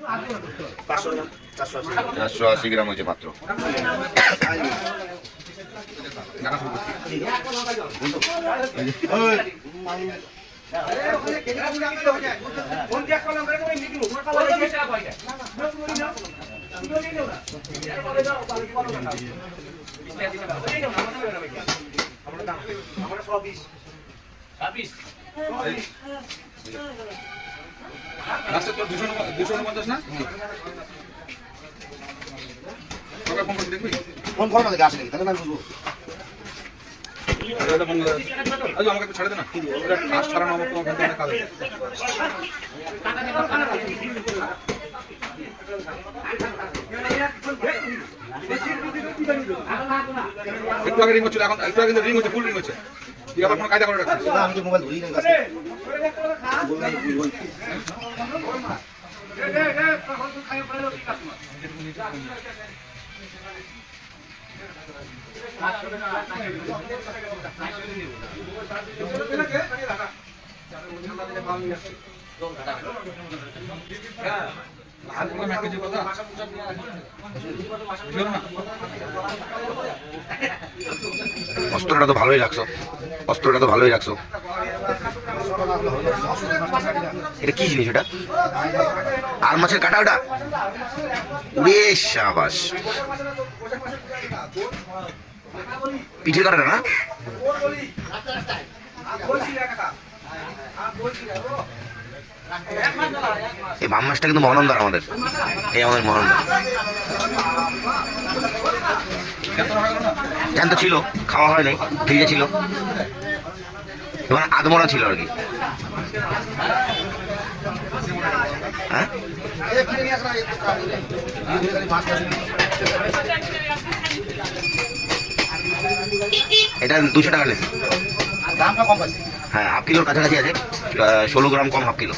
480 গ্রাম হয়েছে মাত্র। ফোন করো না দেখে আসে নাকি, তাহলে আমি বুঝবো। আমাকে একটু ছাড়ে দে না, আজ ছাড়ানো আমার তোমার কাজ আছে। একটু আগে রিং হচ্ছিল, এখন একটু আগে রিং হচ্ছে, ফুল রিং হচ্ছে। তুই আবার কোনো কায়দা করে রাখছিস? আমি তো মোবাইল ধরি না কাছে। অস্ত্রটা তো ভালোই রাখছো, অস্ত্রটা তো ভালোই রাখছো। এটা কি জিনিস? এটা আর মাছের কাটা? ওটা উড়ে সাবাস, পিঠের কাটাটা না? এই বাম মাছটা কিন্তু মহানন্দার আমাদের, এই আমাদের মহানন্দা। জ্যান্ত ছিল, খাওয়া হয় নাই, ফ্রিজে ছিল, এবার আধমরা ছিল আর কি। হ্যাঁ, এটা 200 টাকা নিয়েছে। হ্যাঁ, হাফ কিলোর কাছাকাছি আছে, 16 গ্রাম কম হাফ কিলো।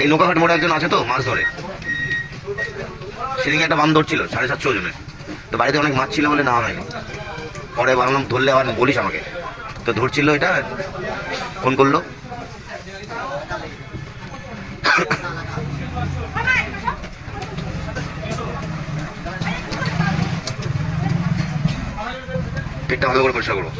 এই নৌকাঘাট মোড়ে একজন আছে তো মাছ ধরে, সেদিকে একটা বান ধরছিল 750 ওজনের। তো বাড়িতে অনেক মাছ ছিল বলে নেওয়া হয়নি, পরে ভাবলাম ধরলে আবার বলিস আমাকে। তো ধরছিল, এটা ফোন করলো, পেটটা ভালো করে পরিষ্কার করবো।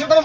টাকা